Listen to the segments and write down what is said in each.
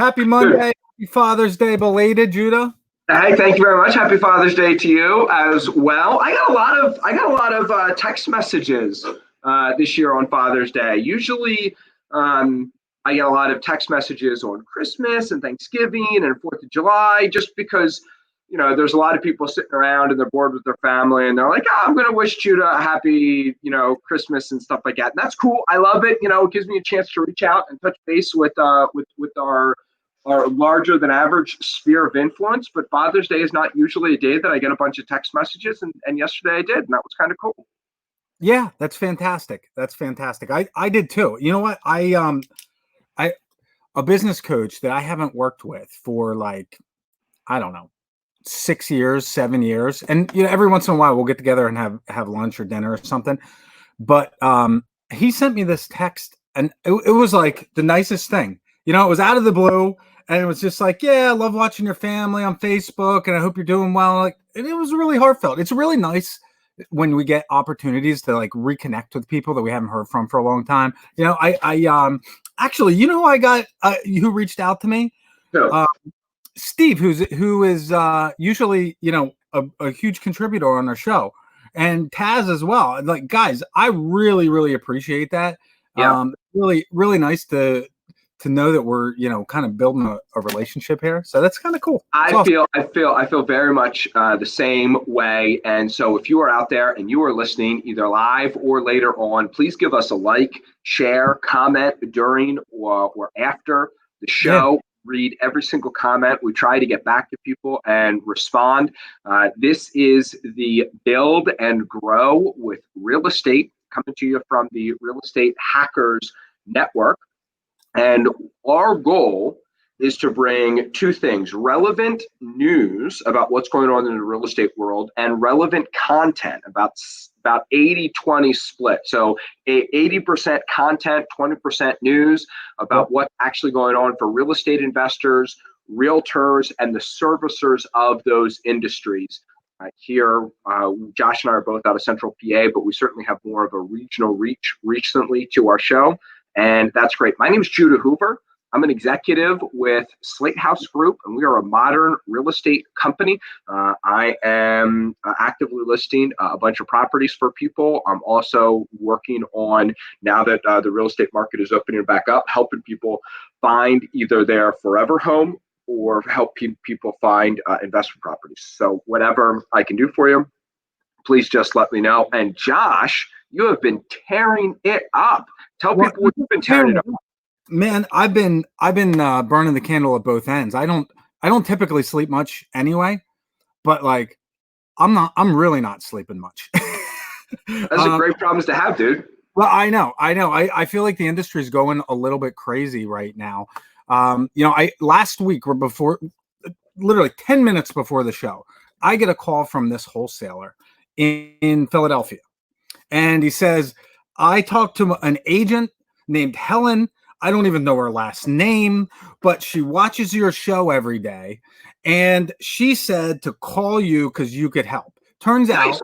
Happy Monday. Happy Father's Day belated, Judah. Hey, thank you very much. Happy Father's Day to you as well. I got a lot of text messages this year on Father's Day. Usually, I get a lot of text messages on Christmas and Thanksgiving and 4th of July, just because there's a lot of people sitting around and they're bored with their family and they're like, oh, I'm going to wish Judah a happy, Christmas and stuff like that. And that's cool. I love it. It gives me a chance to reach out and touch base with our larger than average sphere of influence. But Father's Day is not usually a day that I get a bunch of text messages, and yesterday I did, and that was kind of cool. Yeah, that's fantastic. That's fantastic. I did too. You know what? I a business coach that I haven't worked with for like, I don't know, 6 years, 7 years. And every once in a while we'll get together and have lunch or dinner or something. But he sent me this text, and it was like the nicest thing. It was out of the blue, and it was just like, yeah, I love watching your family on Facebook, and I hope you're doing well. And it was really heartfelt. It's really nice when we get opportunities to like reconnect with people that we haven't heard from for a long time. I actually, who I got, who reached out to me? Yeah. Steve, who is usually, a huge contributor on our show, and Taz as well. Like, guys, I really, really appreciate that. Yeah. Really, really nice to know that we're, kind of building a relationship here. So that's kind of cool. I feel very much the same way. And so if you are out there and you are listening either live or later on, please give us a like, share, comment during or after the show. Yeah. Read every single comment. We try to get back to people and respond. This is the Build and Grow with Real Estate, coming to you from the Real Estate Hackers Network. And our goal is to bring two things: relevant news about what's going on in the real estate world, and relevant content about 80-20 split. So 80% content, 20% news about what's actually going on for real estate investors, realtors, and the servicers of those industries. Here, Josh and I are both out of Central PA, but we certainly have more of a regional reach recently to our show. And that's great. My name is Judah Hoover. I'm an executive with Slate House Group, and we are a modern real estate company. I am actively listing a bunch of properties for people. I'm also working on, now that the real estate market is opening back up, helping people find either their forever home or help people find investment properties. So whatever I can do for you, please just let me know. And Josh, you have been tearing it up. Tell people what you've been tearing it up. Man, I've been burning the candle at both ends. I don't typically sleep much anyway, but like I'm really not sleeping much. That's a great problem to have, dude. Well, I know. I feel like the industry is going a little bit crazy right now. Last week or before, literally 10 minutes before the show, I get a call from this wholesaler in Philadelphia. And he says, I talked to an agent named Helen. I don't even know her last name, but she watches your show every day. And she said to call you because you could help. Turns out,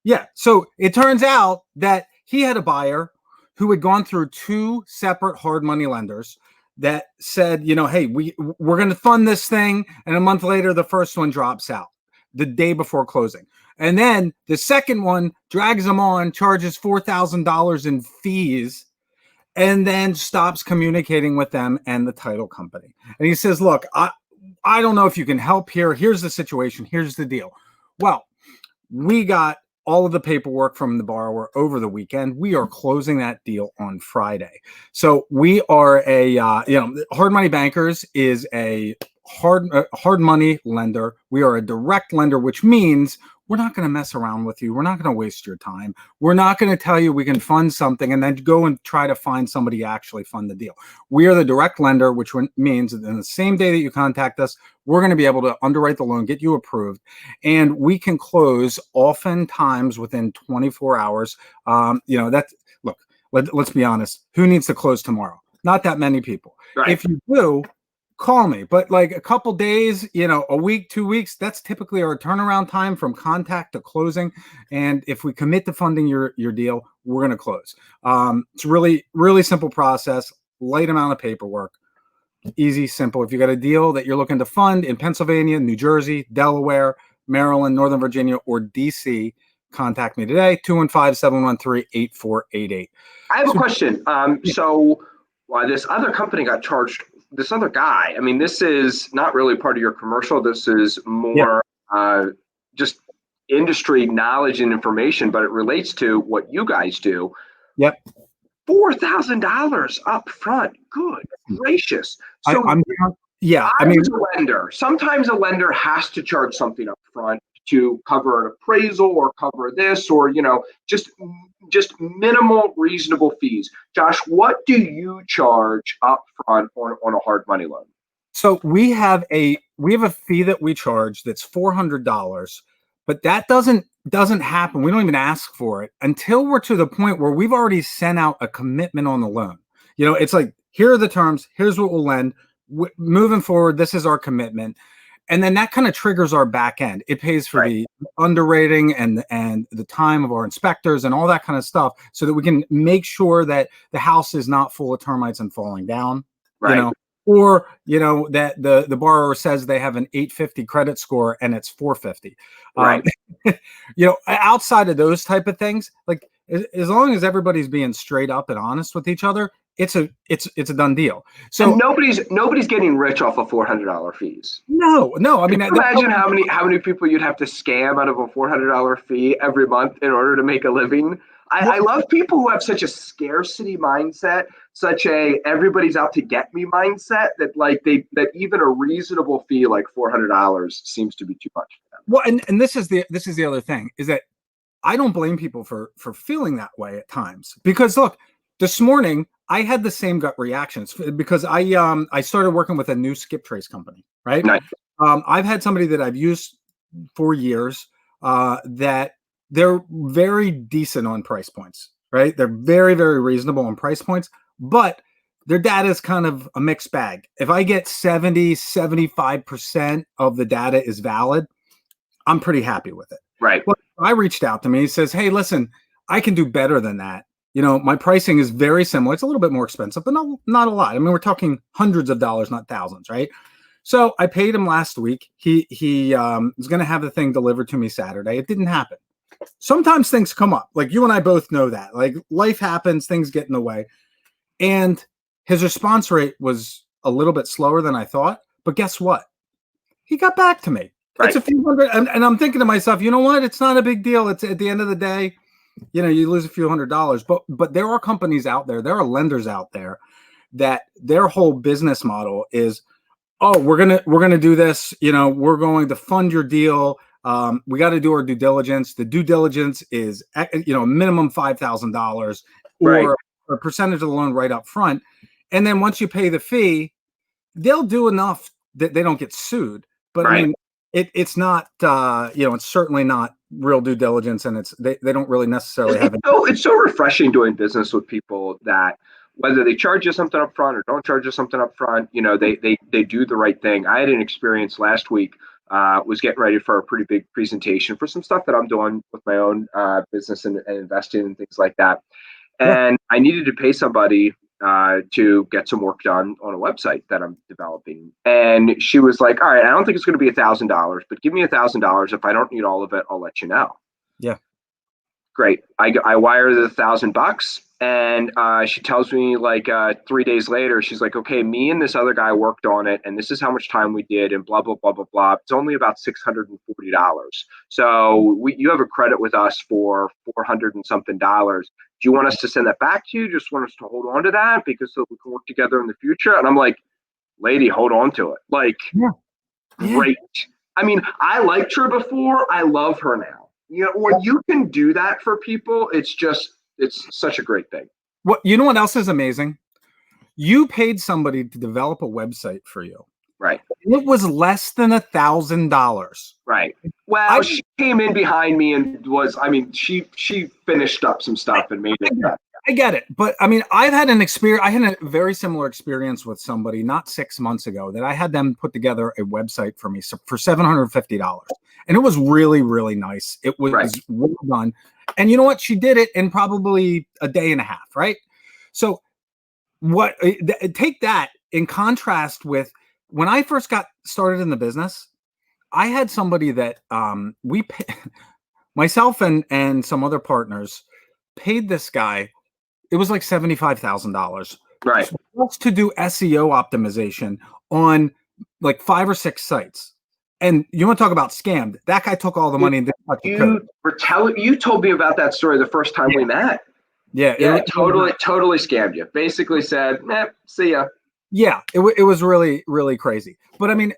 yeah. So it turns out that he had a buyer who had gone through two separate hard money lenders that said, hey, we're going to fund this thing. And a month later, the first one drops out the day before closing. And then the second one drags them on, charges $4,000 in fees, and then stops communicating with them and the title company. And he says, look, I don't know if you can help here. Here's the situation. Here's the deal. Well, we got all of the paperwork from the borrower over the weekend. We are closing that deal on Friday. So we are Hard Money Bankers is a hard money lender. We are a direct lender, which means we're not going to mess around with you. We're not going to waste your time. We're not going to tell you we can fund something and then go and try to find somebody to actually fund the deal. We are the direct lender, which means that in the same day that you contact us, we're going to be able to underwrite the loan, get you approved, and we can close oftentimes within 24 hours. Let's be honest. Who needs to close tomorrow? Not that many people. Right. If you do, call me. But like a couple days, a week, 2 weeks, that's typically our turnaround time from contact to closing. And if we commit to funding your deal, we're going to close. It's really, really simple process, light amount of paperwork. easy, simple. If you got a deal that you're looking to fund in Pennsylvania, New Jersey, Delaware, Maryland, Northern Virginia, or DC, contact me today, 215-713-8488. I have a question. So this other company got charged, this other guy, I mean, this is not really part of your commercial. This is more just industry knowledge and information, but it relates to what you guys do. Yep. $4,000 up front. Good gracious. So I mean, as a lender, sometimes a lender has to charge something up front to cover an appraisal or cover this, or, you know, just minimal reasonable fees. Josh, what do you charge up front on a hard money loan? So we have a fee that we charge that's $400, but that doesn't happen. We don't even ask for it until we're to the point where we've already sent out a commitment on the loan. You know, it's like, here are the terms, here's what we'll lend. Moving forward, this is our commitment. And then that kind of triggers our back end. It pays for the underwriting and the time of our inspectors and all that kind of stuff, so that we can make sure that the house is not full of termites and falling down. Right. You know, or, you know, that the borrower says they have an 850 credit score and it's 450. Right. You know, outside of those type of things, like as long as everybody's being straight up and honest with each other, it's a done deal. So and nobody's getting rich off of $400 fees. No. I mean, imagine how many people you'd have to scam out of a $400 fee every month in order to make a living. I love people who have such a scarcity mindset, such a everybody's out to get me mindset, that that even a reasonable fee like $400 seems to be too much for them. Well, and this is the other thing, is that I don't blame people for feeling that way at times, because look, this morning I had the same gut reactions because I started working with a new skip trace company, right? Nice. I've had somebody that I've used for years that they're very decent on price points, right? They're very, very reasonable on price points, but their data is kind of a mixed bag. If I get 75% of the data is valid, I'm pretty happy with it. Right. But I reached out to me. He says, hey, listen, I can do better than that. You know, my pricing is very similar. It's a little bit more expensive, but not a lot. I mean, we're talking hundreds of dollars, not thousands, right? So I paid him last week. He was going to have the thing delivered to me Saturday. It didn't happen. Sometimes things come up. Like, you and I both know that. Like, life happens, things get in the way. And his response rate was a little bit slower than I thought. But guess what? He got back to me. Right. It's a few hundred. And I'm thinking to myself, you know what? It's not a big deal. It's at the end of the day, you know, you lose a few $100s. But there are companies out there, there are lenders out there that their whole business model is, oh, we're gonna do this. You know, we're going to fund your deal. We got to do our due diligence. The due diligence is, you know, minimum $5,000 or a percentage of the loan right up front. And then once you pay the fee, they'll do enough that they don't get sued. But I mean, it's not, you know, it's certainly not real due diligence, and they don't really necessarily have it. It's so refreshing doing business with people that, whether they charge you something up front or don't charge you something up front, you know, they do the right thing. I had an experience last week. Was getting ready for a pretty big presentation for some stuff that I'm doing with my own business and investing and things like that. And I needed to pay somebody to get some work done on a website that I'm developing. And she was like, all right, I don't think it's going to be $1,000, but give me $1,000. If I don't need all of it, I'll let you know. Yeah. Great. I wired the $1,000, and she tells me like 3 days later, she's like, okay, me and this other guy worked on it, and this is how much time we did, and blah, blah, blah, blah, blah. It's only about $640. So you have a credit with us for $400 and something. Do you want us to send that back to you? Just want us to hold on to that because so we can work together in the future? And I'm like, lady, hold on to it. Like, great. I mean, I liked her before. I love her now. You know, when you can do that for people, it's such a great thing. You know what else is amazing? You paid somebody to develop a website for you. Right. It was less than $1,000. Right. Well, she came in behind me and she finished up some stuff and made it better. I get it. But I mean, I had a very similar experience with somebody not 6 months ago that I had them put together a website for me for $750. And it was really, really nice. It was well done. And you know what? She did it in probably a day and a half, right? So take that in contrast with when I first got started in the business, I had somebody that myself and some other partners paid this guy. It was like $75,000 Right. to do SEO optimization on like 5 or 6 sites. And you want to talk about scammed? That guy took all the money and didn't touch the code. You told me about that story the first time we met. Yeah, totally scammed you. Basically said, see ya. Yeah, it was really, really crazy. But I mean,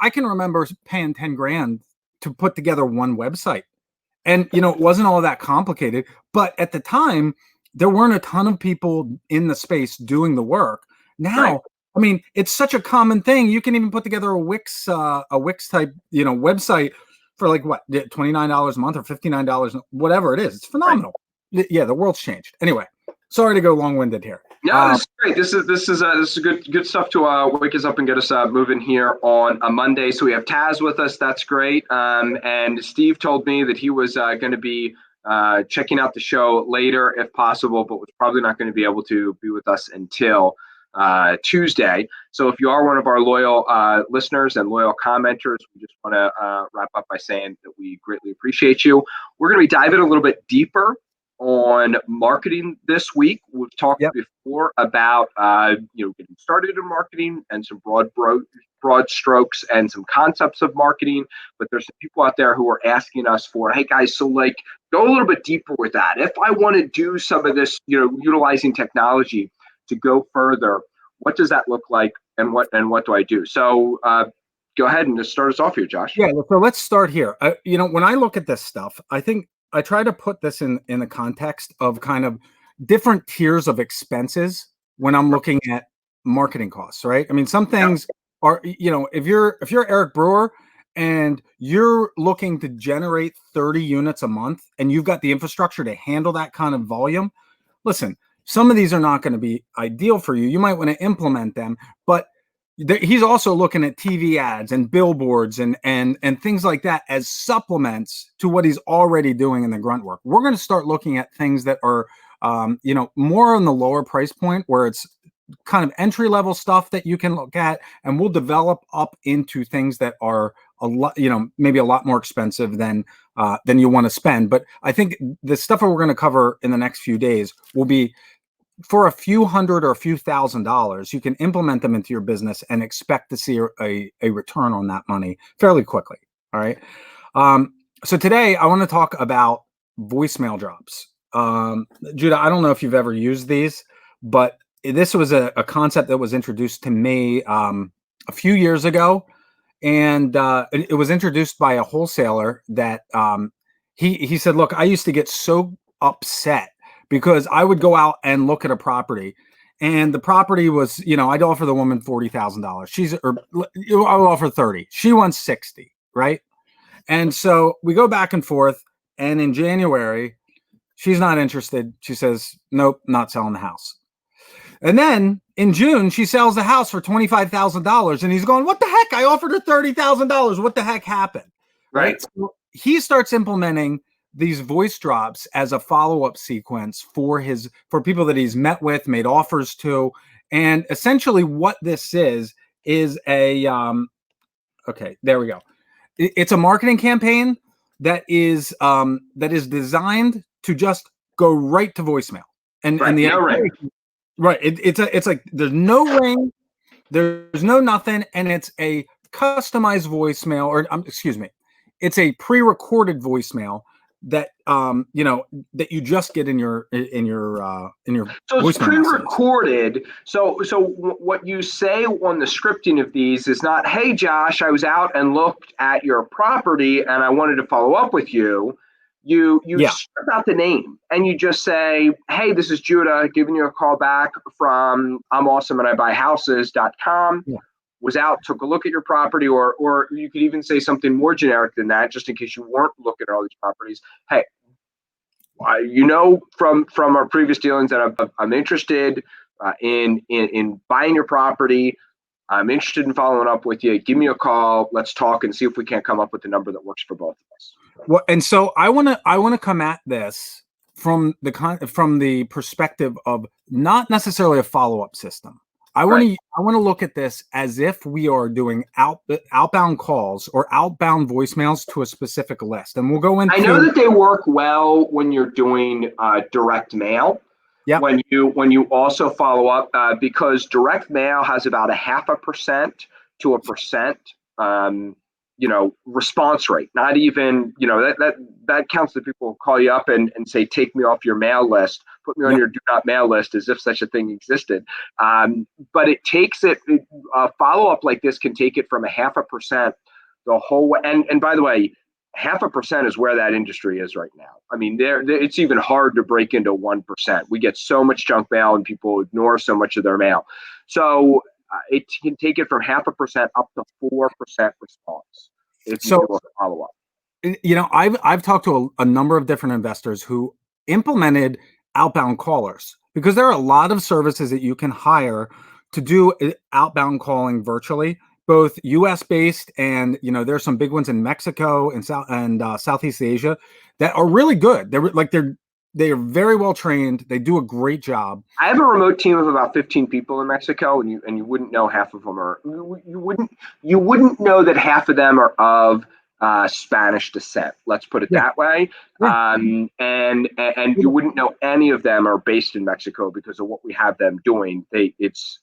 I can remember paying 10 grand to put together one website. And, it wasn't all that complicated. But at the time, there weren't a ton of people in the space doing the work. Now, right. I mean, it's such a common thing. You can even put together a Wix type, website for like what, $29 a month or $59, whatever it is. It's phenomenal. Right. Yeah, the world's changed. Anyway, sorry to go long-winded here. No, this is great. This is good stuff to wake us up and get us moving here on a Monday. So we have Taz with us. That's great. And Steve told me that he was going to be checking out the show later if possible, but was probably not going to be able to be with us until Tuesday. So if you are one of our loyal listeners and loyal commenters, we just want to wrap up by saying that we greatly appreciate you. We're going to be diving a little bit deeper on marketing this week. We've talked before about getting started in marketing and some broad strokes and some concepts of marketing, but there's some people out there who are asking us for, hey guys, so like go a little bit deeper with that. If I want to do some of this, utilizing technology to go further, what does that look like and what do I do? So go ahead and just start us off here, Josh. Yeah, so let's start here. When I look at this stuff, I think I try to put this in the context of kind of different tiers of expenses when I'm looking at marketing costs, right? I mean, some things are, if you're Eric Brewer and you're looking to generate 30 units a month and you've got the infrastructure to handle that kind of volume, listen, some of these are not going to be ideal for you. You might want to implement them, but he's also looking at TV ads and billboards and things like that as supplements to what he's already doing in the grunt work. We're going to start looking at things that are, more on the lower price point where it's kind of entry level stuff that you can look at, and we'll develop up into things that are a lot, maybe a lot more expensive than you want to spend. But I think the stuff that we're going to cover in the next few days will be for a few hundred or a few $1,000s. You can implement them into your business and expect to see a return on that money fairly quickly. All right. So today I want to talk about voicemail drops. Judah, I don't know if you've ever used these, but this was a concept that was introduced to me a few years ago. And it was introduced by a wholesaler that he said, look, I used to get so upset because I would go out and look at a property, and the property was, I'd offer the woman $40,000. I would offer 30. She wants 60, right? And so we go back and forth, and in January, she's not interested. She says, nope, not selling the house. And then in June, she sells the house for $25,000, and he's going, what the heck? I offered her $30,000. What the heck happened? Right. So he starts implementing these voice drops as a follow-up sequence for people that he's met with, made offers to. And essentially what this is a, okay, there we go. It's a marketing campaign that is designed to just go right to voicemail. And the idea, right. It's like, there's no ring, there's no nothing. And it's a customized voicemail, or excuse me, it's a pre-recorded voicemail that that you just get in your so it's pre-recorded message. So what you say on the scripting of these is not, hey Josh, I was out and looked at your property and I wanted to follow up with you. You strip out the name and you just say, hey, this is Judah giving you a call back from I'm awesome and I buy houses.com. Was out, took a look at your property, or you could even say something more generic than that, just in case you weren't looking at all these properties. Hey, from our previous dealings that I'm interested in buying your property. I'm interested in following up with you. Give me a call. Let's talk and see if we can't come up with a number that works for both of us. Well, and so I want to come at this from the perspective of not necessarily a follow-up system. I want to look at this as if we are doing outbound calls or outbound voicemails to a specific list, and we'll go into. I know that they work well when you're doing direct mail. Yep. When you also follow up, because direct mail has about a 0.5% to 1%, response rate. Not even, that counts the people who call you up and say, take me off your mail list, put me on your do not mail list, as if such a thing existed. But it takes it, a follow up like this can take it from a 0.5% the whole way. And by the way, 0.5% is where that industry is right now. I mean, it's even hard to break into 1%. We get so much junk mail and people ignore so much of their mail. So it can take it from 0.5% up to 4% response if you do a follow up. I've talked to a number of different investors who implemented outbound callers, because there are a lot of services that you can hire to do outbound calling virtually, both US based and, there's some big ones in Mexico and Southeast Asia that are really good. They are very well trained. They do a great job. I have a remote team of about 15 people in Mexico, and you wouldn't know half of them are. You wouldn't know that half of them are of Spanish descent. Let's put it that way. Yeah. And you wouldn't know any of them are based in Mexico because of what we have them doing. It's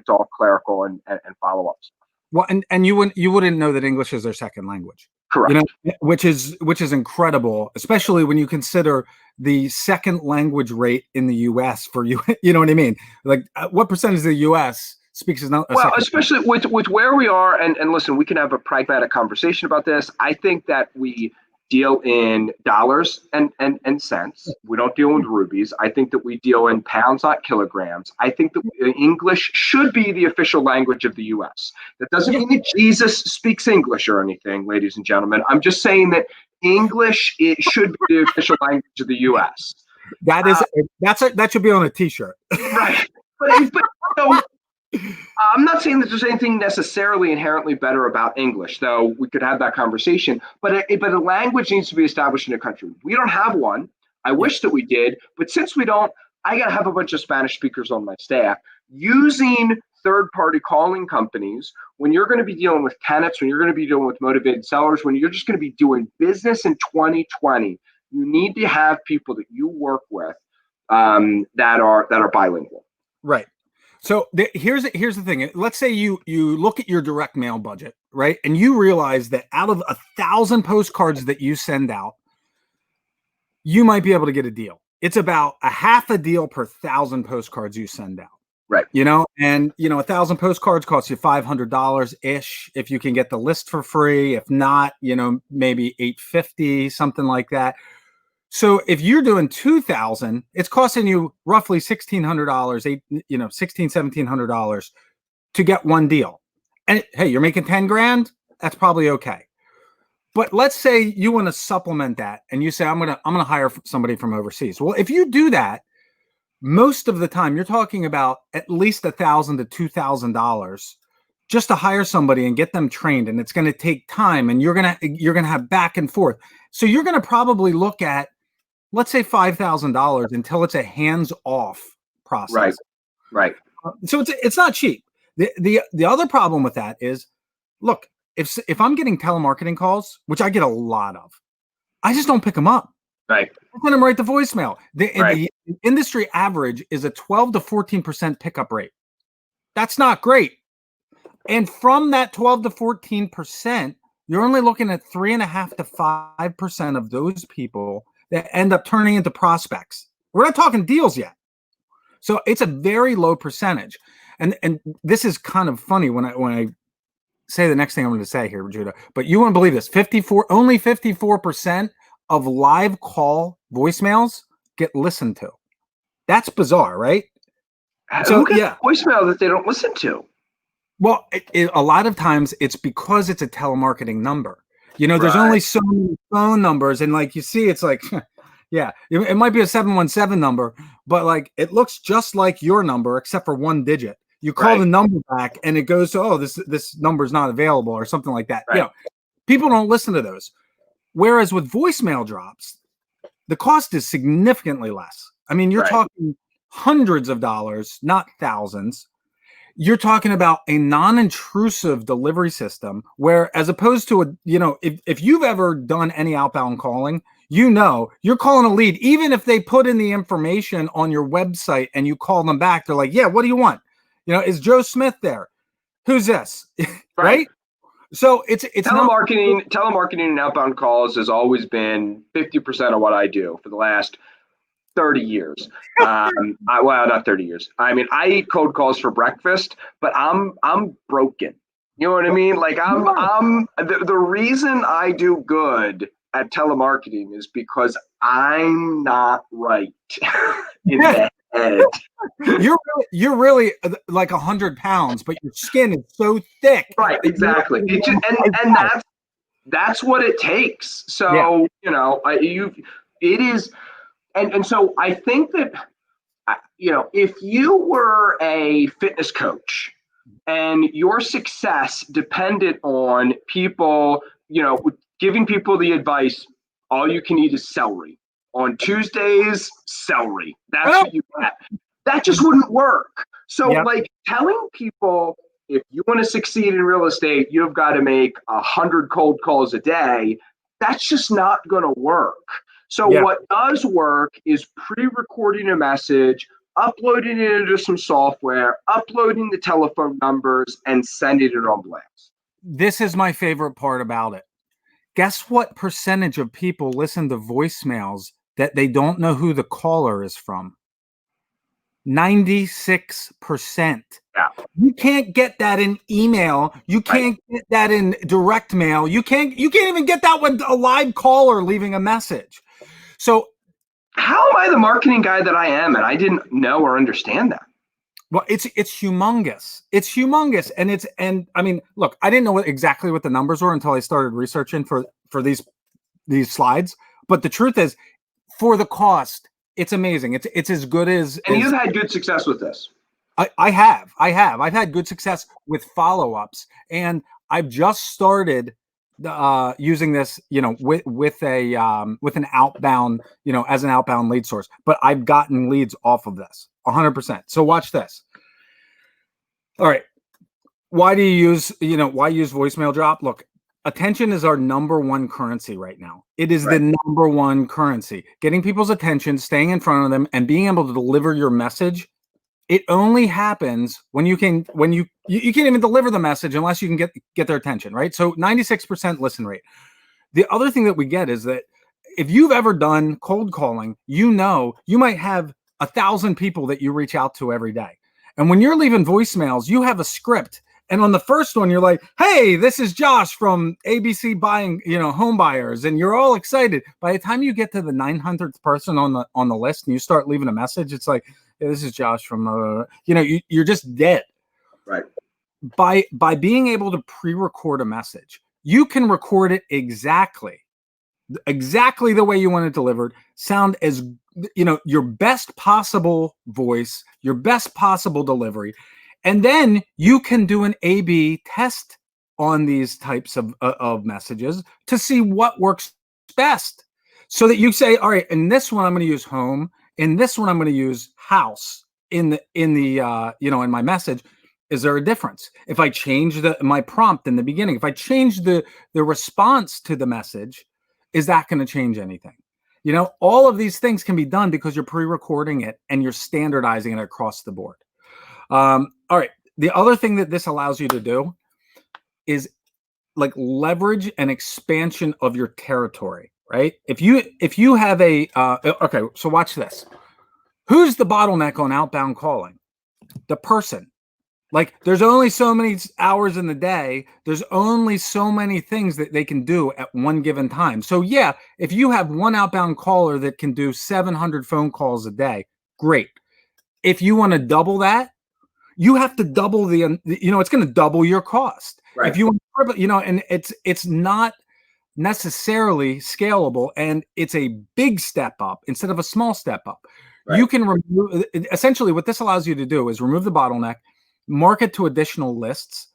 all clerical and follow ups. Well, and you wouldn't know that English is their second language. Correct. Which is incredible, especially when you consider the second language rate in the U.S. for you. You know what I mean? Like, what percentage of the U.S. speaks is not? Well, especially with where we are, and listen, we can have a pragmatic conversation about this. I think that we deal in dollars and cents. We don't deal in rubies. I think that we deal in pounds, not kilograms. I think that English should be the official language of the U.S. That doesn't mean that Jesus speaks English or anything, ladies and gentlemen. I'm just saying that English, it should be the official language of the U.S. That should be on a T-shirt. Right. But so, I'm not saying that there's anything necessarily inherently better about English, though we could have that conversation. But a language needs to be established in a country. We don't have one. I wish that we did. But since we don't, I got to have a bunch of Spanish speakers on my staff using third-party calling companies when you're going to be dealing with tenants, when you're going to be dealing with motivated sellers, when you're just going to be doing business in 2020. You need to have people that you work with that are bilingual. Right. So here's the thing. Let's say you look at your direct mail budget, right? And you realize that out of 1,000 postcards that you send out, you might be able to get a deal. It's about a half a deal per 1,000 postcards you send out. Right. And 1,000 postcards costs you $500-ish if you can get the list for free. If not, maybe $850, something like that. So if you're doing 2,000, it's costing you roughly $1,600, $1,700 to get one deal. And hey, you're making 10 grand. That's probably okay. But let's say you want to supplement that and you say, I'm going to hire somebody from overseas. Well, if you do that, most of the time you're talking about at least $1,000 to $2,000 just to hire somebody and get them trained. And it's going to take time, and you're going to have back and forth. So you're going to probably look at, let's say, $5,000 until it's a hands-off process. Right. So it's not cheap. The other problem with that is, look, if I'm getting telemarketing calls, which I get a lot of, I just don't pick them up. Right. I send them right to voicemail. The industry average is a 12 to 14% pickup rate. That's not great. And from that 12 to 14%, you're only looking at 3.5 to 5% of those people that end up turning into prospects. We're not talking deals yet. So it's a very low percentage. And this is kind of funny when I say the next thing I'm going to say here, Judah, but you won't believe this. Only 54% of live call voicemails get listened to. That's bizarre, right? So voicemail that they don't listen to. Well, a lot of times it's because it's a telemarketing number. There's only so many phone numbers, and like you see, it's like, yeah, it might be a 717 number, but like it looks just like your number except for one digit. You call the number back, and it goes to, oh, this number is not available or something like that. Right. People don't listen to those. Whereas with voicemail drops, the cost is significantly less. I mean, you're talking hundreds of dollars, not thousands. you're talking about a non-intrusive delivery system where, as opposed to if you've ever done any outbound calling, you're calling a lead. Even if they put in the information on your website and you call them back, they're like, yeah, what do you want? Is Joe Smith there? Who's this? Right? So it's telemarketing and outbound calls has always been 50% of what I do for the last 30 years. Well, not 30 years. I mean, I eat cold calls for breakfast, but I'm broken. You know what I mean? Like the reason I do good at telemarketing is because I'm not right in the head. You're really like 100 pounds, but your skin is so thick. Right, exactly. And that's what it takes. So it is. And so I think that, if you were a fitness coach and your success depended on people, giving people the advice, all you can eat is celery. On Tuesdays, celery. That's what you get. That just wouldn't work. So like telling people, if you want to succeed in real estate, you've got to make 100 cold calls a day. That's just not going to work. So what does work is pre-recording a message, uploading it into some software, uploading the telephone numbers, and sending it on blast. This is my favorite part about it. Guess what percentage of people listen to voicemails that they don't know who the caller is from? 96%. Yeah. You can't get that in email. You can't get that in direct mail. You can't even get that with a live caller leaving a message. So how am I the marketing guy that I am, and I didn't know or understand that? Well, it's humongous. It's humongous. And I mean, look, I didn't know exactly what the numbers were until I started researching for these slides. But the truth is, for the cost, it's amazing. It's as good as. And you've had good success with this. I have. I've had good success with follow-ups, and I've just started using this, with an outbound, as an outbound lead source. But I've gotten leads off of this 100%. So watch this. All right. Why use voicemail drop? Look, attention is our number one currency right now. It is the number one currency. Getting people's attention, staying in front of them, and being able to deliver your message. It only happens when you can't even deliver the message unless you can get their attention, right? So 96% listen rate. The other thing that we get is that if you've ever done cold calling, you might have 1,000 people that you reach out to every day. And when you're leaving voicemails, you have a script. And on the first one, you're like, hey, this is Josh from ABC Buying, Home Buyers. And you're all excited. By the time you get to the 900th person on the list and you start leaving a message, it's like, yeah, this is Josh from, you're just dead. Right. By being able to pre-record a message, you can record it exactly the way you want it delivered, sound as, your best possible voice, your best possible delivery. And then you can do an A/B test on these types of messages to see what works best. So that you say, all right, in this one, I'm going to use home. In this one, I'm going to use house in my message. Is there a difference? If I change my prompt in the beginning, if I change the response to the message, is that going to change anything? All of these things can be done because you're pre-recording it and you're standardizing it across the board. All right. The other thing that this allows you to do is like leverage an expansion of your territory, right? If you have okay, so watch this. Who's the bottleneck on outbound calling? The person. Like, there's only so many hours in the day. There's only so many things that they can do at one given time. So yeah, if you have one outbound caller that can do 700 phone calls a day, great. If you want to double that, you have to double it's going to double your cost. Right. If you want to, and it's not necessarily scalable, and it's a big step up instead of a small step up. Right. You can essentially what this allows you to do is remove the bottleneck, market to additional lists,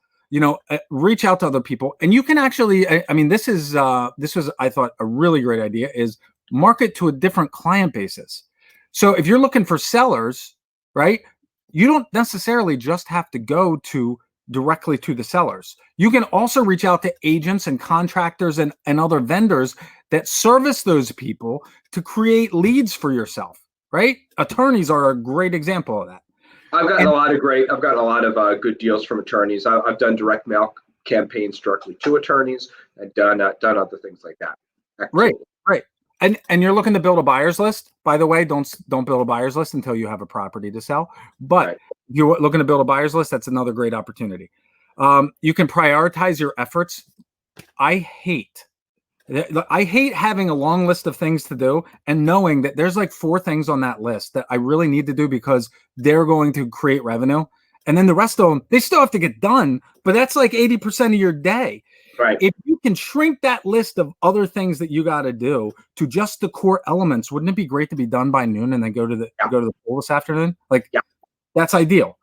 reach out to other people. And you can actually, this was, I thought, a really great idea, is market to a different client bases. So if you're looking for sellers, right, you don't necessarily just have to go directly to the sellers. You can also reach out to agents and contractors and other vendors that service those people to create leads for yourself, right? Attorneys are a great example of that. I've gotten a lot of good deals from attorneys. I've done direct mail campaigns directly to attorneys and done other things like that. Right, right. And you're looking to build a buyer's list. By the way, don't build a buyer's list until you have a property to sell. But Right. if you're looking to build a buyer's list, that's another great opportunity. You can prioritize your efforts. I hate having a long list of things to do and knowing that there's like 4 things on that list that I really need to do because they're going to create revenue. And then the rest of them, they still have to get done, but that's like 80% of your day. Right. If you can shrink that list of other things that you got to do to just the core elements, wouldn't it be great to be done by noon and then go to the pool this afternoon? Like, that's ideal.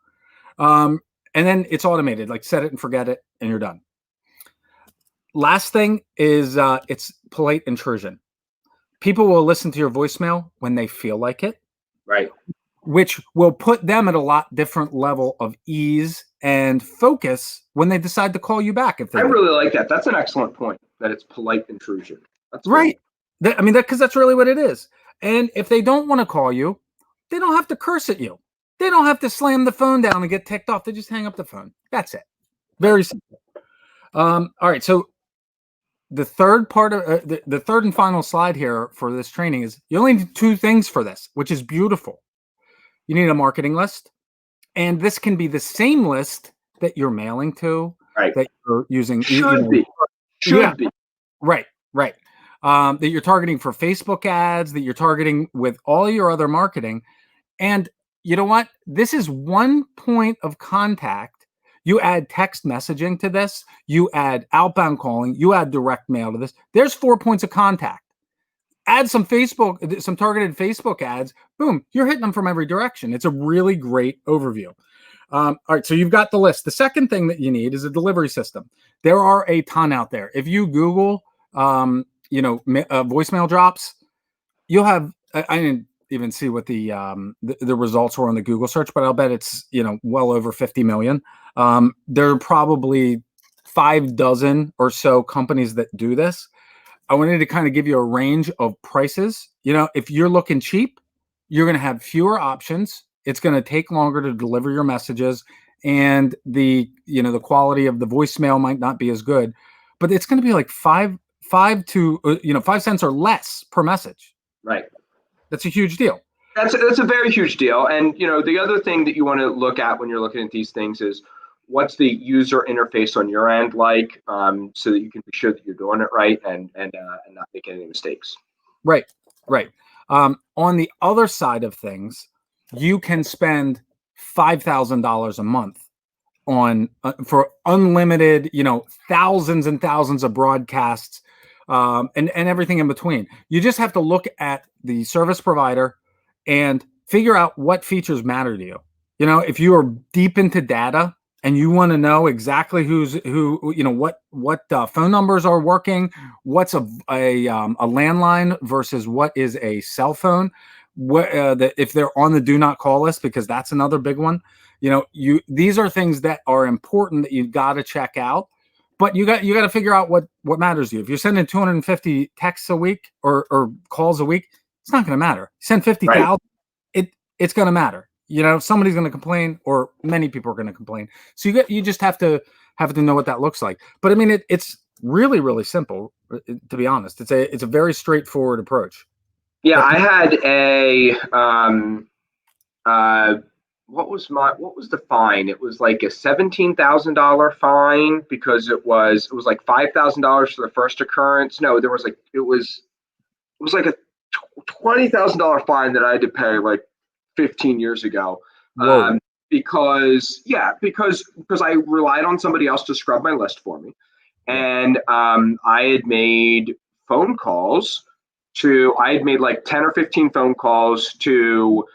And then it's automated, like set it and forget it and you're done. Last thing is it's polite intrusion. People will listen to your voicemail when they feel like it. Right. Which will put them at a lot different level of ease and focus when they decide to call you back. I really like that. That's an excellent point, that it's polite intrusion. That's right. Because that's really what it is. And if they don't want to call you, they don't have to curse at you. They don't have to slam the phone down and get ticked off. They just hang up the phone. That's it. Very simple. All right. So the third part of the third and final slide here for this training is you only need 2 things for this, which is beautiful. You need a marketing list, and this can be the same list that you're mailing to, right, that you're using. Should be. Right. That you're targeting for Facebook ads, that you're targeting with all your other marketing. And you know what? This is one point of contact. You add text messaging to this, you add outbound calling, you add direct mail to this. There's 4 points of contact. Add some targeted Facebook ads. Boom, you're hitting them from every direction. It's a really great overview. All right, so you've got the list. The second thing that you need is a delivery system. There are a ton out there. If you Google, voicemail drops, you'll have. I didn't even see what the results were on the Google search, but I'll bet it's well over 50 million. There are probably 6 or so companies that do this. I wanted to kind of give you a range of prices. If you're looking cheap, you're going to have fewer options. It's going to take longer to deliver your messages, and the quality of the voicemail might not be as good, but it's going to be like 5 cents or less per message. Right. That's a huge deal. That's a very huge deal. And the other thing that you want to look at when you're looking at these things is what's the user interface on your end like, so that you can be sure that you're doing it right and not making any mistakes. Right. On the other side of things, you can spend $5,000 a month on for unlimited, thousands and thousands of broadcasts, and everything in between. You just have to look at the service provider and figure out what features matter to you. If you are deep into data and you want to know exactly what phone numbers are working, what's a landline versus what is a cell phone, if they're on the do not call list, because that's another big one. These are things that are important that you've got to check out. But you got to figure out what matters to you. If you're sending 250 texts a week or calls a week, it's not going to matter. Send 50,000, right. It's going to matter. Somebody's going to complain, or many people are going to complain. So you just have to know what that looks like. But I mean, it's really, really simple, to be honest. It's a very straightforward approach. Yeah, I had what was the fine? It was like a $17,000 fine because it was like $5,000 for the first occurrence. No, it was like a $20,000 fine that I had to pay like 15 years ago. Because I relied on somebody else to scrub my list for me. And I had made like 10 or 15 phone calls to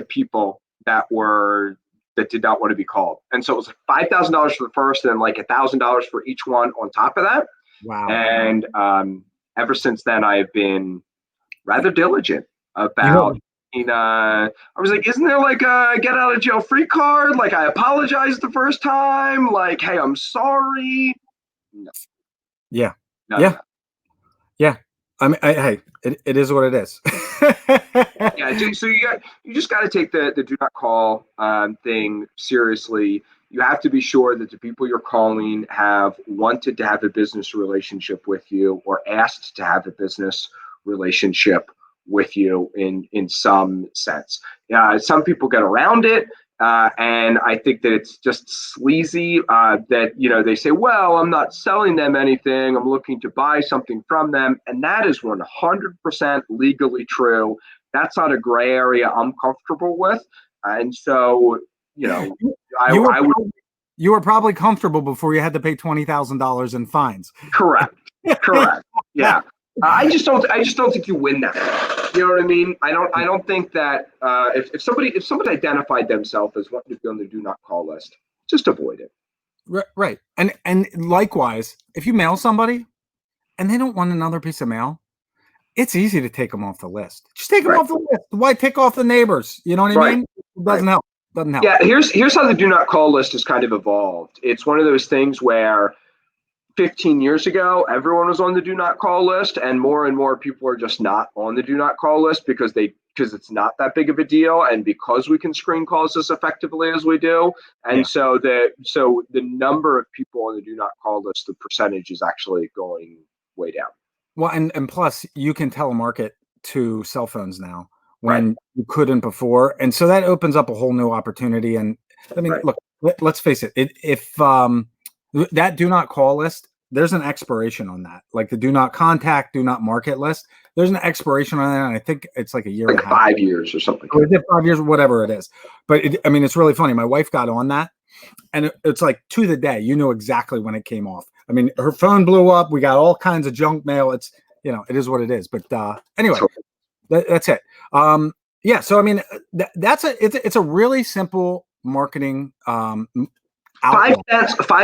people that did not want to be called. And so it was like $5,000 for the first, and like $1,000 for each one on top of that. Wow. And ever since then, I've been rather diligent about I was like, isn't there like a get out of jail free card? Like, I apologized the first time. Like, hey, I'm sorry. No, Yeah. none of Yeah. that. Yeah. I mean, hey, it is what it is. Yeah, so you just got to take the do not call thing seriously. You have to be sure that the people you're calling have wanted to have a business relationship with you or asked to have a business relationship with you in some sense. Some people get around it. And I think that it's just sleazy that, they say, well, I'm not selling them anything. I'm looking to buy something from them. And that is 100% legally true. That's not a gray area I'm comfortable with. And so, You were I would. you were probably comfortable before you had to pay $20,000 in fines. Correct. Correct. Yeah. I just don't think you win that. You know what I mean? I don't think that if somebody identified themselves as wanting to be on the do not call list, just avoid it. Right. And likewise, if you mail somebody and they don't want another piece of mail, it's easy to take them off the list. Just take them Right. off the list. Why take off the neighbors? You know what I Right. mean? It doesn't help. Doesn't help. Yeah, here's how the do not call list has kind of evolved. It's one of those things where 15 years ago, everyone was on the do not call list, and more people are just not on the do not call list because it's not that big of a deal, and because we can screen calls as effectively as we do, and Yeah. so the number of people on the do not call list, the percentage is actually going way down. Well, and plus you can telemarket to cell phones now Right. when you couldn't before, and so that opens up a whole new opportunity. And I mean, Right. look, let's face it. If that do not call list, there's an expiration on that. Like the do not contact, do not market list. There's an expiration on that, and I think it's like a year Like and a half. 5 years or something. Or is it 5 years, whatever it is. But I mean, it's really funny. My wife got on that, and it's like to the day. You know exactly when it came off. I mean, her phone blew up. We got all kinds of junk mail. It's it is what it is. But anyway, that's it. Yeah. So I mean, it's a really simple marketing. 5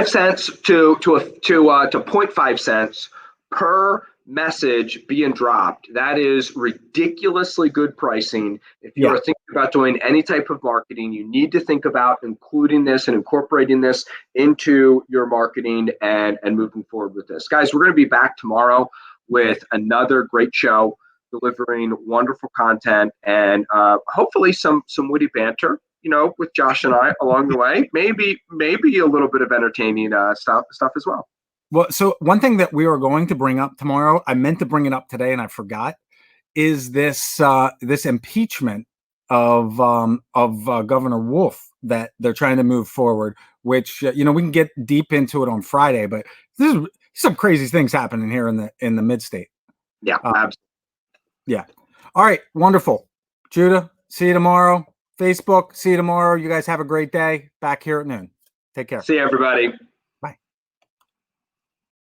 cents to 0.5 cents per message being dropped. That is ridiculously good pricing. If you are thinking about doing any type of marketing, you need to think about including this and incorporating this into your marketing and moving forward with this. Guys, we're going to be back tomorrow with another great show, delivering wonderful content and hopefully some witty banter, with Josh and I along the way. Maybe a little bit of entertaining stuff as well. Well, so one thing that we are going to bring up tomorrow, I meant to bring it up today and I forgot, is this impeachment of Governor Wolf that they're trying to move forward. Which we can get deep into it on Friday, but this is some crazy things happening here in the mid-state. Yeah, absolutely. Yeah. All right, wonderful, Judah. See you tomorrow. Facebook. See you tomorrow. You guys have a great day. Back here at noon. Take care. See you, everybody.